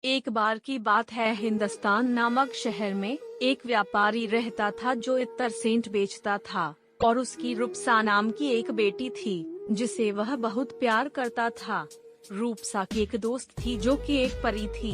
एक बार की बात है, हिंदुस्तान नामक शहर में एक व्यापारी रहता था जो इत्र सेंट बेचता था और उसकी रूपसा नाम की एक बेटी थी जिसे वह बहुत प्यार करता था। रूपसा की एक दोस्त थी जो कि एक परी थी।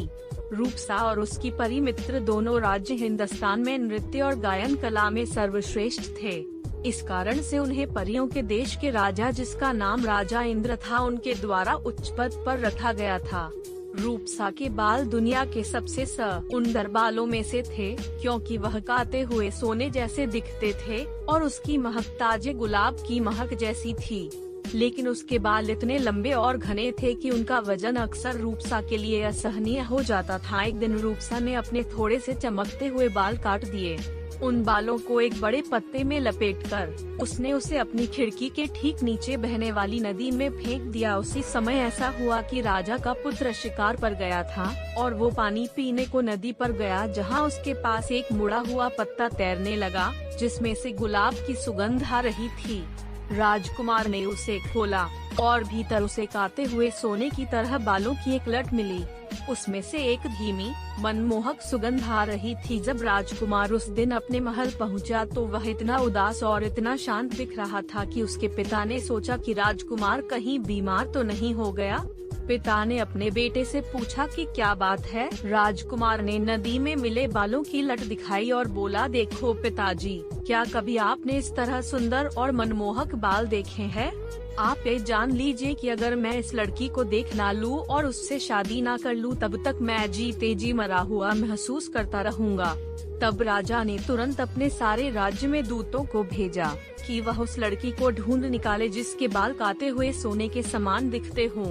रूपसा और उसकी परी मित्र दोनों राज्य हिंदुस्तान में नृत्य और गायन कला में सर्वश्रेष्ठ थे। इस कारण से उन्हें परियों के देश के राजा, जिसका नाम राजा इंद्र था, उनके द्वारा उच्च पद पर रखा गया था। रूपसा के बाल दुनिया के सबसे सुंदर बालों में से थे, क्योंकि वह काते हुए सोने जैसे दिखते थे और उसकी महक ताजे गुलाब की महक जैसी थी। लेकिन उसके बाल इतने लंबे और घने थे कि उनका वजन अक्सर रूपसा के लिए असहनीय हो जाता था। एक दिन रूपसा ने अपने थोड़े से चमकते हुए बाल काट दिए। उन बालों को एक बड़े पत्ते में लपेटकर उसने उसे अपनी खिड़की के ठीक नीचे बहने वाली नदी में फेंक दिया। उसी समय ऐसा हुआ कि राजा का पुत्र शिकार पर गया था और वो पानी पीने को नदी पर गया, जहां उसके पास एक मुड़ा हुआ पत्ता तैरने लगा जिसमें से गुलाब की सुगंध आ रही थी। राजकुमार ने उसे खोला और भीतर उसे काते हुए सोने की तरह बालों की एक लट मिली। उसमें से एक धीमी मनमोहक सुगंध आ रही थी। जब राजकुमार उस दिन अपने महल पहुंचा तो वह इतना उदास और इतना शांत दिख रहा था कि उसके पिता ने सोचा कि राजकुमार कहीं बीमार तो नहीं हो गया। पिता ने अपने बेटे से पूछा कि क्या बात है। राजकुमार ने नदी में मिले बालों की लट दिखाई और बोला, देखो पिताजी, क्या कभी आपने इस तरह सुंदर और मनमोहक बाल देखे हैं? आप ये जान लीजिए कि अगर मैं इस लड़की को देख ना लूं और उससे शादी ना कर लूं, तब तक मैं जीते जी मरा हुआ महसूस करता रहूंगा। तब राजा ने तुरंत अपने सारे राज्य में दूतों को भेजा कि वह उस लड़की को ढूंढ निकाले जिसके बाल काते हुए सोने के समान दिखते हों।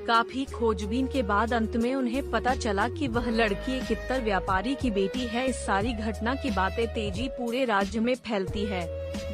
काफी खोजबीन के बाद अंत में उन्हें पता चला कि वह लड़की एक इत्र व्यापारी की बेटी है। इस सारी घटना की बातें तेजी पूरे राज्य में फैलती है।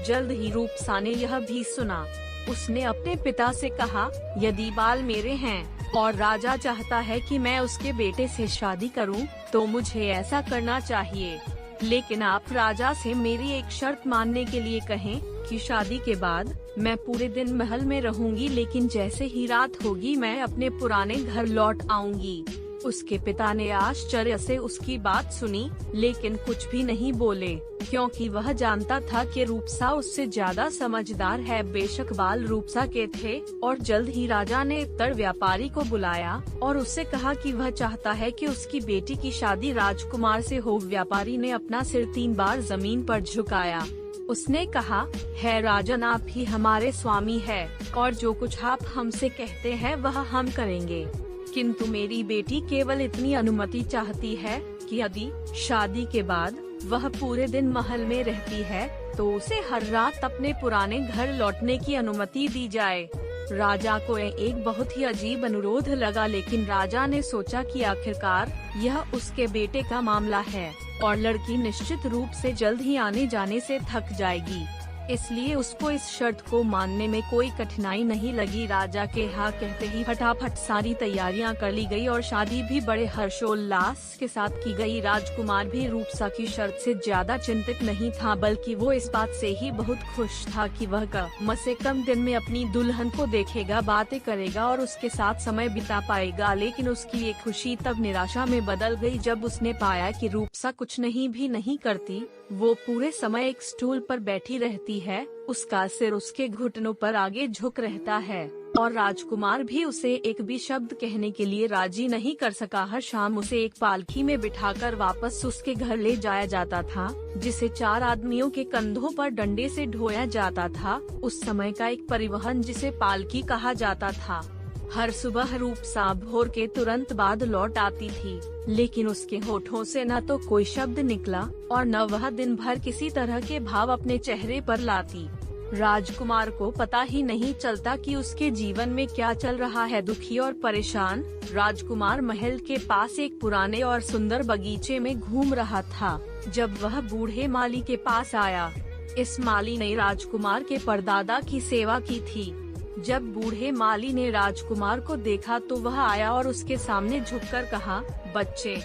जल्द ही रूपसा ने यह भी सुना। उसने अपने पिता से कहा, यदि बाल मेरे हैं और राजा चाहता है कि मैं उसके बेटे से शादी करूं, तो मुझे ऐसा करना चाहिए। लेकिन आप राजा से मेरी एक शर्त मानने के लिए कहें कि शादी के बाद मैं पूरे दिन महल में रहूंगी, लेकिन जैसे ही रात होगी मैं अपने पुराने घर लौट आऊंगी। उसके पिता ने आश्चर्य से उसकी बात सुनी, लेकिन कुछ भी नहीं बोले, क्योंकि वह जानता था कि रूपसा उससे ज्यादा समझदार है। बेशक बाल रूपसा के थे और जल्द ही राजा ने इत्र व्यापारी को बुलाया और उससे कहा कि वह चाहता है कि उसकी बेटी की शादी राजकुमार से हो। व्यापारी ने अपना सिर 3 बार जमीन पर झुकाया। उसने कहा, है राजन, आप ही हमारे स्वामी है और जो कुछ आप हमसे कहते हैं वह हम करेंगे। किंतु मेरी बेटी केवल इतनी अनुमति चाहती है कि यदि शादी के बाद वह पूरे दिन महल में रहती है तो उसे हर रात अपने पुराने घर लौटने की अनुमति दी जाए। राजा को एक बहुत ही अजीब अनुरोध लगा, लेकिन राजा ने सोचा कि आखिरकार यह उसके बेटे का मामला है और लड़की निश्चित रूप से जल्द ही आने जाने से थक जाएगी, इसलिए उसको इस शर्त को मानने में कोई कठिनाई नहीं लगी। राजा के हाँ कहते ही फटाफट सारी तैयारियां कर ली गई और शादी भी बड़े हर्षोल्लास के साथ की गई। राजकुमार भी रूपसा की शर्त से ज्यादा चिंतित नहीं था, बल्कि वो इस बात से ही बहुत खुश था कि वह कम से कम दिन में अपनी दुल्हन को देखेगा, बातें करेगा और उसके साथ समय बिता पाएगा। लेकिन उसकी ये खुशी तब निराशा में बदल गई जब उसने पाया कि रूपसा कुछ नहीं करती। वो पूरे समय एक स्टूल पर बैठी रहती है, उसका सिर उसके घुटनों पर आगे झुक रहता है और राजकुमार भी उसे एक भी शब्द कहने के लिए राजी नहीं कर सका। हर शाम उसे एक पालकी में बिठाकर वापस उसके घर ले जाया जाता था, जिसे 4 आदमियों के कंधों पर डंडे से ढोया जाता था। उस समय का एक परिवहन जिसे पालकी कहा जाता था। हर सुबह रूपसा भोर के तुरंत बाद लौट आती थी, लेकिन उसके होठों से न तो कोई शब्द निकला और न वह दिन भर किसी तरह के भाव अपने चेहरे पर लाती। राजकुमार को पता ही नहीं चलता कि उसके जीवन में क्या चल रहा है। दुखी और परेशान राजकुमार महल के पास एक पुराने और सुंदर बगीचे में घूम रहा था जब वह बूढ़े माली के पास आया। इस माली ने राजकुमार के परदादा की सेवा की थी। जब बूढ़े माली ने राजकुमार को देखा तो वह आया और उसके सामने झुककर कहा, बच्चे,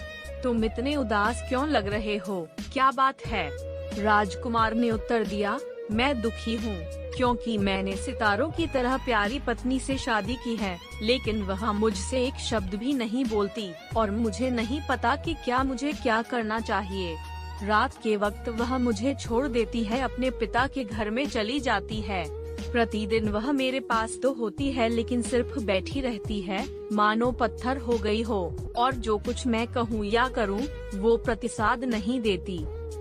तुम इतने उदास क्यों लग रहे हो, क्या बात है? राजकुमार ने उत्तर दिया, मैं दुखी हूँ। क्योंकि मैंने सितारों की तरह प्यारी पत्नी से शादी की है, लेकिन वह मुझसे एक शब्द भी नहीं बोलती और मुझे नहीं पता कि मुझे क्या करना चाहिए। रात के वक्त वह मुझे छोड़ देती है, अपने पिता के घर में चली जाती है। प्रतिदिन वह मेरे पास तो होती है, लेकिन सिर्फ बैठी रहती है, मानो पत्थर हो गई हो, और जो कुछ मैं कहूँ या करूँ वो प्रतिसाद नहीं देती।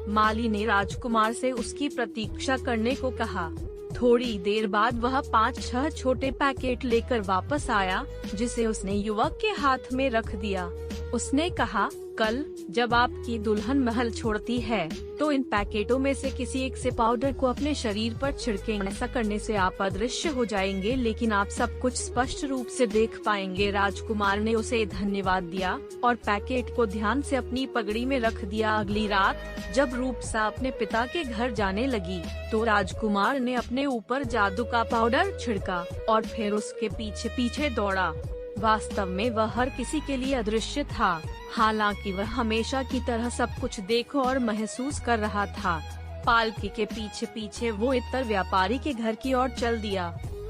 माली ने राजकुमार से उसकी प्रतीक्षा करने को कहा। थोड़ी देर बाद वह 5-6 छोटे पैकेट लेकर वापस आया, जिसे उसने युवक के हाथ में रख दिया। उसने कहा, कल जब आपकी दुल्हन महल छोड़ती है तो इन पैकेटों में से किसी एक से पाउडर को अपने शरीर पर छिड़कें। ऐसा करने से आप अदृश्य हो जाएंगे, लेकिन आप सब कुछ स्पष्ट रूप से देख पाएंगे। राजकुमार ने उसे धन्यवाद दिया और पैकेट को ध्यान से अपनी पगड़ी में रख दिया। अगली रात जब रूपसा अपने पिता के घर जाने लगी तो राजकुमार ने अपने ऊपर जादू का पाउडर छिड़का और फिर उसके पीछे पीछे दौड़ा। वास्तव में वह हर किसी के लिए अदृश्य था, हालांकि वह हमेशा की तरह सब कुछ देख और महसूस कर रहा था। पालकी के पीछे पीछे वो इत्र व्यापारी के घर की ओर चल दिया।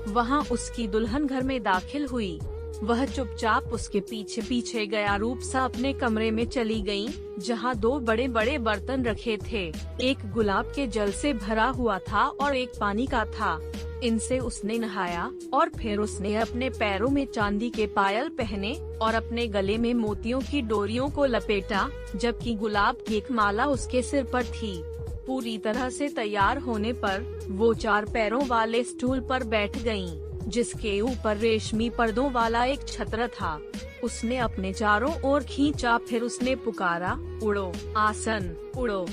वहां उसकी दुल्हन घर में दाखिल हुई। वह चुपचाप उसके पीछे पीछे गया। रूपसा अपने कमरे में चली गई, जहां 2 बड़े बड़े बर्तन रखे थे। एक गुलाब के जल से भरा हुआ था और एक पानी का था। इनसे उसने नहाया और फिर उसने अपने पैरों में चांदी के पायल पहने और अपने गले में मोतियों की डोरियों को लपेटा, जबकि गुलाब की एक माला उसके सिर पर थी। पूरी तरह से तैयार होने पर वो 4 पैरों वाले स्टूल पर बैठ गईं, जिसके ऊपर रेशमी पर्दों वाला एक छत्र था। उसने अपने चारों ओर खींचा, फिर उसने पुकारा, उड़ो आसन उड़ो।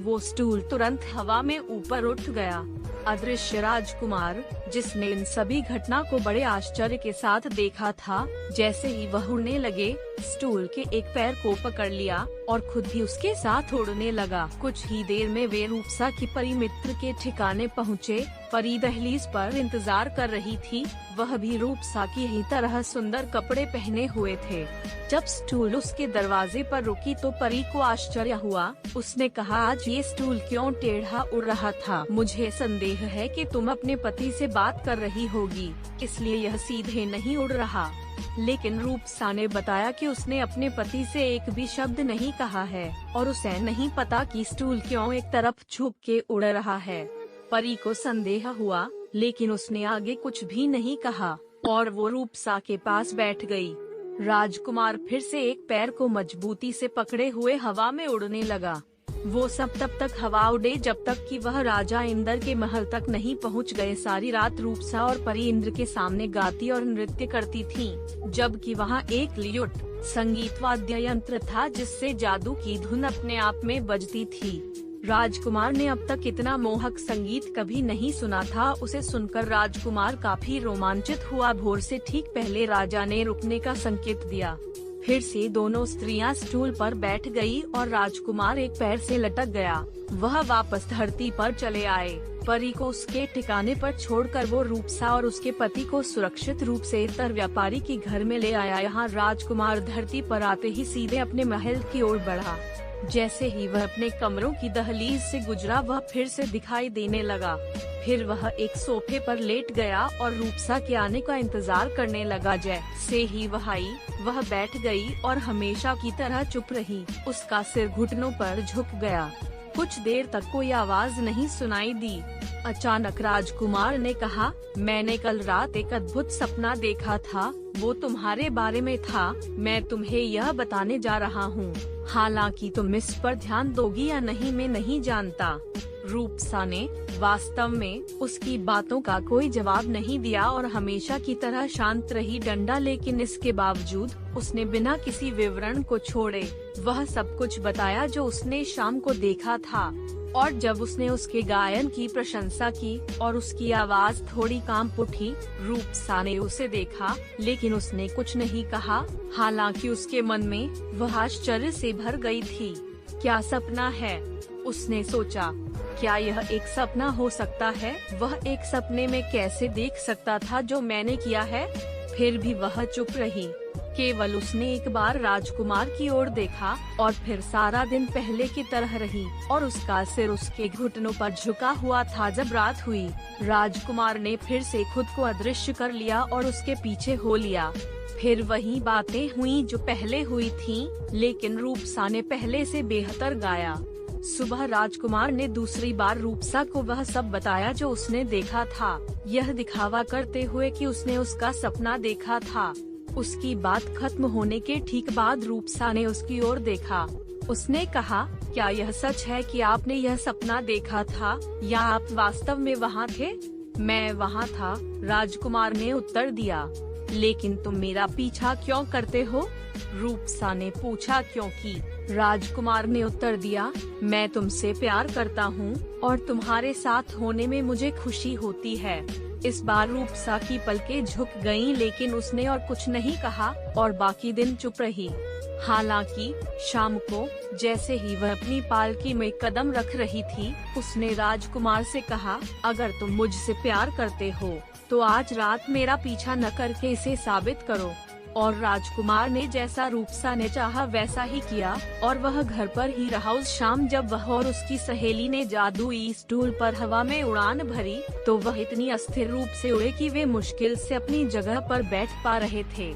वो स्टूल तुरंत हवा में ऊपर उठ गया। अदृश्य राजकुमार, जिसने इन सभी घटना को बड़े आश्चर्य के साथ देखा था, जैसे ही वह उड़ने लगे, स्टूल के एक पैर को पकड़ लिया और खुद भी उसके साथ उड़ने लगा। कुछ ही देर में वे रूपसा की परी मित्र के ठिकाने पहुँचे। परी दहलीज पर इंतजार कर रही थी। वह भी रूपसा की ही तरह सुंदर कपड़े पहने हुए थे। जब स्टूल उसके दरवाजे पर रुकी तो परी को आश्चर्य हुआ। उसने कहा, आज ये स्टूल क्यों टेढ़ा उड़ रहा था? मुझे संदेह है कि तुम अपने पति से बात कर रही होगी, इसलिए यह सीधे नहीं उड़ रहा। लेकिन रूपसा ने बताया कि उसने अपने पति से एक भी शब्द नहीं कहा है और उसे नहीं पता कि स्टूल क्यों एक तरफ झुक के उड़ रहा है। परी को संदेह हुआ, लेकिन उसने आगे कुछ भी नहीं कहा और वो रूपसा के पास बैठ गई। राजकुमार फिर से एक पैर को मजबूती से पकड़े हुए हवा में उड़ने लगा। वो सब तब तक हवा उड़े जब तक कि वह राजा इंद्र के महल तक नहीं पहुंच गए। सारी रात रूपसा और परी इंद्र के सामने गाती और नृत्य करती थीं, जबकि वहां एक लियुट संगीत वाद्य यंत्र था, जिससे जादू की धुन अपने आप में बजती थी। राजकुमार ने अब तक इतना मोहक संगीत कभी नहीं सुना था। उसे सुनकर राजकुमार काफी रोमांचित हुआ। भोर से ठीक पहले राजा ने रुकने का संकेत दिया। फिर से दोनों स्त्रियां स्टूल पर बैठ गई और राजकुमार एक पैर से लटक गया। वह वापस धरती पर चले आए। परी को उसके ठिकाने पर छोड़कर वो रूपसा और उसके पति को सुरक्षित रूप से इत्र व्यापारी के घर में ले आया। यहाँ राजकुमार धरती पर आते ही सीधे अपने महल की ओर बढ़ा। जैसे ही वह अपने कमरों की दहलीज से गुजरा, वह फिर से दिखाई देने लगा। फिर वह एक सोफे पर लेट गया और रूपसा के आने का इंतजार करने लगा। जैसे ही वह आई, वह बैठ गई और हमेशा की तरह चुप रही। उसका सिर घुटनों पर झुक गया। कुछ देर तक कोई आवाज नहीं सुनाई दी। अचानक राजकुमार ने कहा, मैंने कल रात एक अद्भुत सपना देखा था। वो तुम्हारे बारे में था। मैं तुम्हें यह बताने जा रहा हूँ। हालांकि तुम इस पर ध्यान दोगी या नहीं मैं नहीं जानता। रूपसा ने वास्तव में उसकी बातों का कोई जवाब नहीं दिया और हमेशा की तरह शांत रही डंडा। लेकिन इसके बावजूद उसने बिना किसी विवरण को छोड़े वह सब कुछ बताया जो उसने शाम को देखा था। और जब उसने उसके गायन की प्रशंसा की और उसकी आवाज थोड़ी कांप उठी, रूपसा ने उसे देखा लेकिन उसने कुछ नहीं कहा। हालांकि उसके मन में वह आश्चर्य से भर गई थी। क्या सपना है? उसने सोचा। क्या यह एक सपना हो सकता है? वह एक सपने में कैसे देख सकता था जो मैंने किया है? फिर भी वह चुप रही। केवल उसने एक बार राजकुमार की ओर देखा और फिर सारा दिन पहले की तरह रही और उसका सिर उसके घुटनों पर झुका हुआ था। जब रात हुई, राजकुमार ने फिर से खुद को अदृश्य कर लिया और उसके पीछे हो लिया। फिर वही बातें हुई जो पहले हुई थीं, लेकिन रूपसा ने पहले से बेहतर गाया। सुबह राजकुमार ने दूसरी बार रूपसा को वह सब बताया जो उसने देखा था, यह दिखावा करते हुए कि उसने उसका सपना देखा था। उसकी बात खत्म होने के ठीक बाद रूपसा ने उसकी ओर देखा। उसने कहा, क्या यह सच है कि आपने यह सपना देखा था या आप वास्तव में वहाँ थे? मैं वहाँ था, राजकुमार ने उत्तर दिया। लेकिन तुम मेरा पीछा क्यों करते हो? रूपसा ने पूछा। क्योंकि, राजकुमार ने उत्तर दिया, मैं तुमसे प्यार करता हूँ और तुम्हारे साथ होने में मुझे खुशी होती है। इस बार रूपसा की पलकें झुक गईं, लेकिन उसने और कुछ नहीं कहा और बाकी दिन चुप रही। हालांकि शाम को जैसे ही वह अपनी पालकी में कदम रख रही थी, उसने राजकुमार से कहा, अगर तुम मुझसे प्यार करते हो तो आज रात मेरा पीछा न करके इसे साबित करो। और राजकुमार ने जैसा रूपसा ने चाहा वैसा ही किया और वह घर पर ही रहा। उस शाम जब वह और उसकी सहेली ने जादुई स्टूल पर हवा में उड़ान भरी, तो वह इतनी अस्थिर रूप से उड़े कि वे मुश्किल से अपनी जगह पर बैठ पा रहे थे।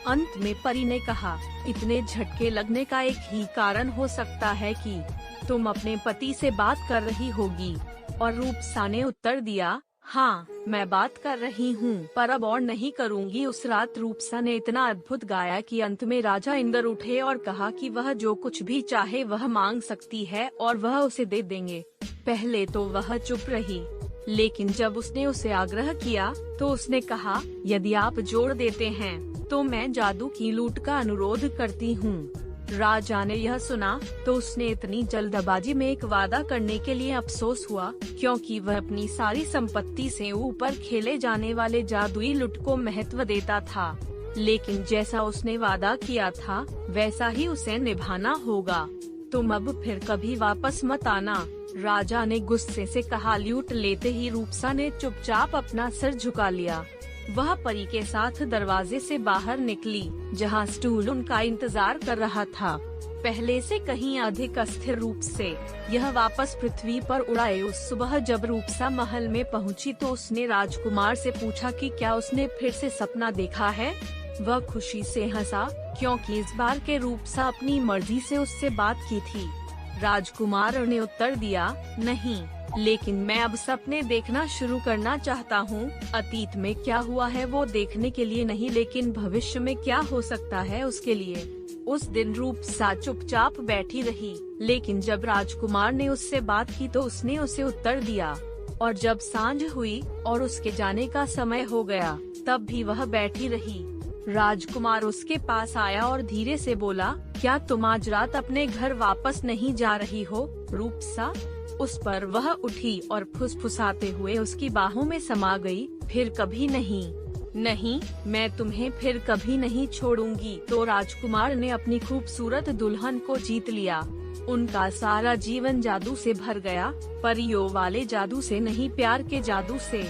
अंत में परी ने कहा, इतने झटके लगने का एक ही कारण हो सकता है कि तुम अपने पति से बात कर रही होगी। और रूपसा ने उत्तर दिया, हाँ, मैं बात कर रही हूँ, पर अब और नहीं करूँगी। उस रात रूपसा ने इतना अद्भुत गाया कि अंत में राजा इंद्र उठे और कहा कि वह जो कुछ भी चाहे वह मांग सकती है और वह उसे दे देंगे। पहले तो वह चुप रही, लेकिन जब उसने उसे आग्रह किया तो उसने कहा, यदि आप जोड़ देते हैं तो मैं जादू की लूट का अनुरोध करती हूँ। राजा ने यह सुना तो उसने इतनी जल्दबाजी में एक वादा करने के लिए अफसोस हुआ, क्योंकि वह अपनी सारी संपत्ति से ऊपर खेले जाने वाले जादुई लूट को महत्व देता था। लेकिन जैसा उसने वादा किया था वैसा ही उसे निभाना होगा। तुम अब फिर कभी वापस मत आना, राजा ने गुस्से से कहा। लूट लेते ही रूपसा ने चुपचाप अपना सिर झुका लिया। वह परी के साथ दरवाजे से बाहर निकली, जहां स्टूल उनका इंतजार कर रहा था। पहले से कहीं अधिक अस्थिर रूप से यह वापस पृथ्वी पर उड़ाए। उस सुबह जब रूपसा महल में पहुंची तो उसने राजकुमार से पूछा कि क्या उसने फिर से सपना देखा है। वह खुशी से हंसा, क्योंकि इस बार के रूपसा अपनी मर्जी से उससे बात की थी। राजकुमार ने उत्तर दिया, नहीं, लेकिन मैं अब सपने देखना शुरू करना चाहता हूँ। अतीत में क्या हुआ है वो देखने के लिए नहीं, लेकिन भविष्य में क्या हो सकता है उसके लिए। उस दिन रूपसा चुपचाप बैठी रही, लेकिन जब राजकुमार ने उससे बात की तो उसने उसे उत्तर दिया। और जब सांझ हुई और उसके जाने का समय हो गया, तब भी वह बैठी रही। राजकुमार उसके पास आया और धीरे से बोला, क्या तुम आज रात अपने घर वापस नहीं जा रही हो, रूपसा? उस पर वह उठी और फुसफुसाते हुए उसकी बाहों में समा गई। फिर कभी नहीं, नहीं, मैं तुम्हें फिर कभी नहीं छोड़ूंगी। तो राजकुमार ने अपनी खूबसूरत दुल्हन को जीत लिया। उनका सारा जीवन जादू से भर गया, परियों वाले जादू से नहीं, प्यार के जादू से।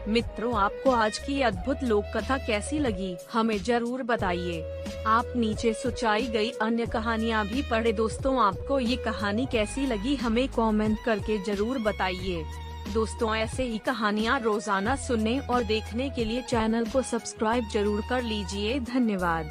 मित्रों, आपको आज की अद्भुत लोक कथा कैसी लगी हमें जरूर बताइए। आप नीचे सुचाई गई अन्य कहानियाँ भी पढ़े। दोस्तों, आपको ये कहानी कैसी लगी हमें कमेंट करके जरूर बताइए। दोस्तों, ऐसे ही कहानियाँ रोजाना सुनने और देखने के लिए चैनल को सब्सक्राइब जरूर कर लीजिए। धन्यवाद।